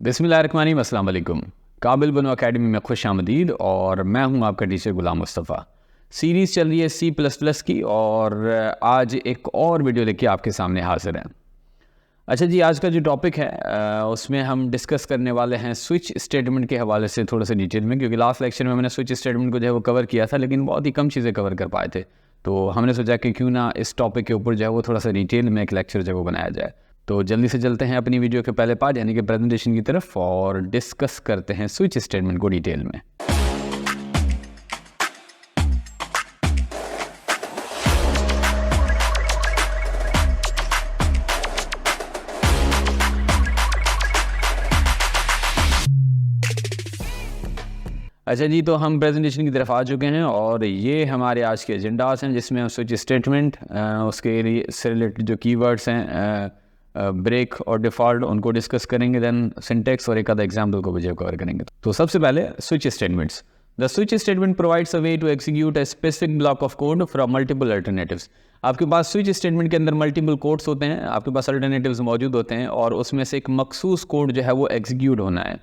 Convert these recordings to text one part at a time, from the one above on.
बिस्मिल्लाहिर्रहमानिर्रहीम, अस्सलाम वालेकुम। काबिल बनो अकेडमी में खुश आमदीद और मैं हूं आपका टीचर गुलाम मुस्तफ़ा। सीरीज़ चल रही है C++ की और आज एक और वीडियो लेके आपके सामने हाजिर हैं। अच्छा जी, आज का जो टॉपिक है उसमें हम डिस्कस करने वाले हैं स्विच स्टेटमेंट के हवाले से थोड़ा सा डिटेल में, क्योंकि लास्ट लेक्चर में मैंने स्विच स्टेटमेंट को जो है वो कवर किया था, लेकिन बहुत ही कम चीज़ें कवर कर पाए थे। तो हमने सोचा कि क्यों ना इस टॉपिक के ऊपर जो है वो थोड़ा सा डिटेल में एक लेक्चर जो है वो बनाया जाए। तो जल्दी से चलते हैं अपनी वीडियो के पहले पार्ट यानी कि प्रेजेंटेशन की तरफ और डिस्कस करते हैं स्विच स्टेटमेंट को डिटेल में। अच्छा जी, तो हम प्रेजेंटेशन की तरफ आ चुके हैं और ये हमारे आज के एजेंडास हैं जिसमें हम स्विच स्टेटमेंट, उसके से रिलेटेड जो कीवर्ड्स हैं, ब्रेक और डिफ़ॉल्ट, उनको डिस्कस करेंगे। देन सिंटेक्स और एक आधा एग्जाम्पल को भी कवर करेंगे। तो सबसे पहले switch statements. The switch statement provides a way to execute a specific block of code from multiple alternatives. आपके पास स्विच स्टेटमेंट के अंदर मल्टीपल कोड्स होते हैं, आपके पास अल्टरनेटिव्स मौजूद होते हैं और उसमें से एक मखसूस कोड जो है वो एग्जीक्यूट होना है।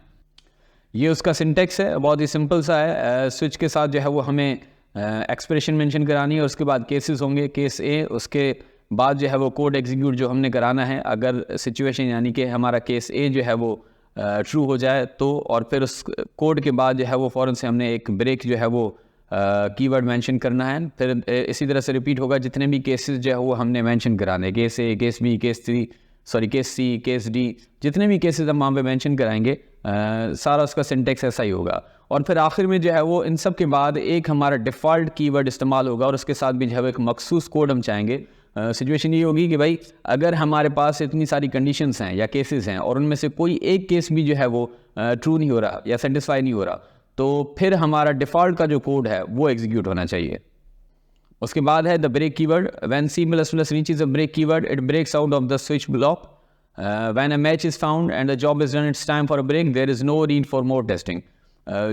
ये उसका सिंटेक्स है, बहुत ही सिंपल सा है। स्विच के साथ जो है वो हमें एक्सप्रेशन मेंशन करानी है और उसके बाद केसेस होंगे, केस ए, उसके बाद जो है वो कोड एग्जीक्यूट जो हमने कराना है। अगर सिचुएशन यानी कि हमारा केस ए जो है वो ट्रू हो जाए तो, और फिर उस कोड के बाद जो है वो फ़ौरन से हमने एक ब्रेक जो है वो कीवर्ड मेंशन करना है। फिर इसी तरह से रिपीट होगा जितने भी केसेस जो है वो हमने मेंशन कराने, केस ए, केस बी, केस सी, केस डी, जितने भी केसेस हम वहाँ पे मेंशन कराएंगे, सारा उसका सिंटेक्स ऐसा ही होगा। और फिर आखिर में जो है वो इन सब के बाद एक हमारा डिफ़ॉल्ट कीवर्ड इस्तेमाल होगा और उसके साथ भी जो है एक मखसूस कोड हम चाहेंगे। सिचुएशन ये होगी कि भाई अगर हमारे पास इतनी सारी कंडीशंस हैं या केसेस हैं और उनमें से कोई एक केस भी जो है वो ट्रू नहीं हो रहा या सेटिस्फाई नहीं हो रहा, तो फिर हमारा डिफ़ॉल्ट का जो कोड है वो एग्जीक्यूट होना चाहिए। उसके बाद है the break keyword. When C++ reaches a break keyword, it breaks out of the switch block. When a match is found and the job is done, it's time for a break, there is no need for more testing.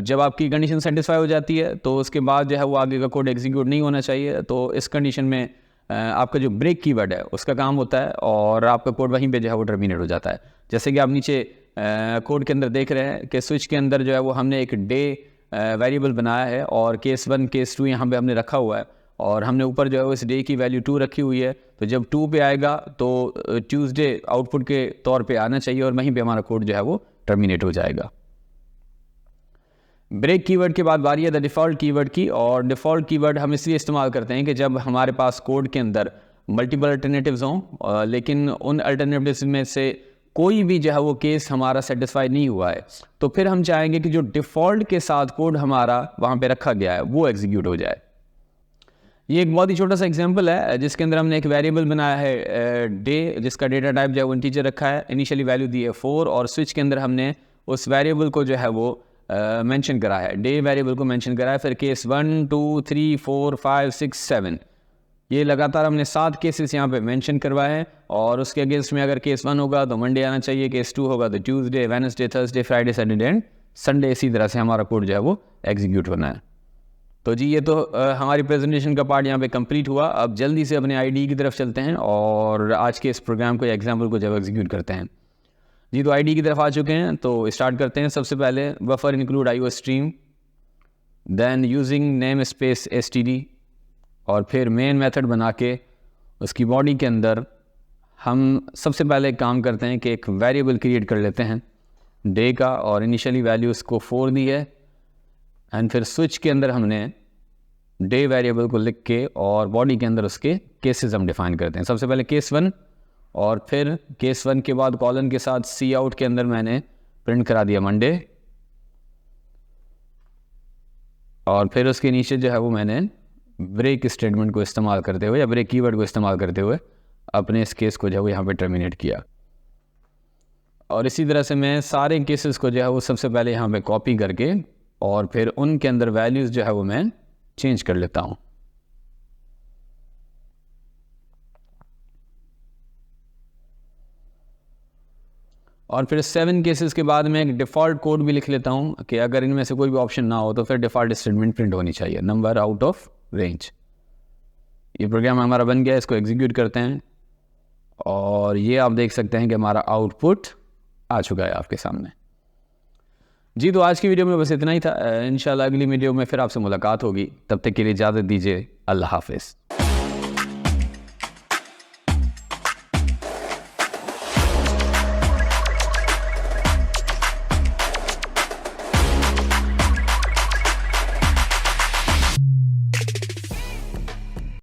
जब आपकी condition satisfy हो जाती है तो उसके बाद जो है वो आगे का कोड एग्जीक्यूट नहीं होना चाहिए। तो इस कंडीशन में आपका जो ब्रेक कीवर्ड है उसका काम होता है और आपका कोड वहीं पे जो है वो टर्मिनेट हो जाता है। जैसे कि आप नीचे कोड के अंदर देख रहे हैं कि स्विच के अंदर जो है वो हमने एक डे वेरिएबल बनाया है और केस 1 केस 2 यहाँ पे हमने रखा हुआ है और हमने ऊपर जो है इस डे की वैल्यू 2 रखी हुई है। तो जब 2 पे आएगा तो ट्यूसडे आउटपुट के तौर पे आना चाहिए और वहीं पे हमारा कोड जो है वो टर्मिनेट हो जाएगा। ब्रेक कीवर्ड के बाद बारी है द डिफ़ॉल्ट कीवर्ड की, और डिफ़ॉल्ट कीवर्ड हम इसलिए इस्तेमाल करते हैं कि जब हमारे पास कोड के अंदर मल्टीपल अल्टरनेटिव्स हों लेकिन उन अल्टरनेटिव्स में से कोई भी जो है वो केस हमारा सेटिस्फाई नहीं हुआ है, तो फिर हम चाहेंगे कि जो डिफ़ॉल्ट के साथ कोड हमारा वहाँ पे रखा गया है वो एग्जीक्यूट हो जाए। ये एक बहुत ही छोटा सा एग्जांपल है जिसके अंदर हमने एक वेरिएबल बनाया है डे, जिसका डेटा टाइप जो है वो इंटीजर रखा है, इनिशियली वैल्यू दी है 4 और स्विच के अंदर हमने उस वेरिएबल को जो है वो मेंशन करा है, डे वेरिएबल को मेंशन करा है। फिर केस 1 2 3 4 5 6 7, ये लगातार हमने 7 केसेस यहाँ पे मेंशन करवाए हैं और उसके अगेंस्ट में अगर केस 1 होगा तो मंडे आना चाहिए, केस 2 होगा तो Tuesday, Wednesday, Thursday, Friday, Saturday and Sunday, इसी तरह से हमारा कोड जो है वो एग्जीक्यूट होना है। तो जी ये तो हमारी प्रेजेंटेशन का पार्ट यहाँ पे कंप्लीट हुआ। अब जल्दी से अपने आईडी की तरफ चलते हैं और आज के इस प्रोग्राम को, एग्जाम्पल को जब एग्जीक्यूट करते हैं। जी तो आईडी की तरफ आ चुके हैं, तो स्टार्ट करते हैं। सबसे पहले बफर include IO stream, then using namespace STD, और फिर मेन मेथड बना के उसकी बॉडी के अंदर हम सबसे पहले एक काम करते हैं कि एक वेरिएबल क्रिएट कर लेते हैं डे का, और इनिशियली वैल्यू उसको 4 दी है एंड फिर स्विच के अंदर हमने डे वेरिएबल को लिख के और बॉडी के अंदर उसके केसेस हम डिफाइन करते हैं। सबसे पहले केस 1 और फिर केस 1 के बाद कॉलन के साथ सी आउट के अंदर मैंने प्रिंट करा दिया मंडे, और फिर उसके नीचे जो है वो मैंने ब्रेक स्टेटमेंट को इस्तेमाल करते हुए या ब्रेक कीवर्ड को इस्तेमाल करते हुए अपने इस केस को जो है वो यहाँ पे टर्मिनेट किया। और इसी तरह से मैं सारे केसेस को जो है वो सबसे पहले यहाँ पे कॉपी करके और फिर उनके अंदर वैल्यूज़ जो है वो मैं चेंज कर लेता हूँ। और फिर 7 केसेस के बाद मैं एक डिफ़ॉल्ट कोड भी लिख लेता हूँ कि अगर इनमें से कोई भी ऑप्शन ना हो तो फिर डिफ़ॉल्ट स्टेटमेंट प्रिंट होनी चाहिए, नंबर आउट ऑफ रेंज। ये प्रोग्राम हमारा बन गया, इसको एग्जीक्यूट करते हैं और ये आप देख सकते हैं कि हमारा आउटपुट आ चुका है आपके सामने। जी, तो आज की वीडियो में बस इतना ही था। इंशाल्लाह अगली वीडियो में फिर आपसे मुलाकात होगी। तब तक के लिए इजाज़त दीजिए। अल्लाह हाफ़िज़।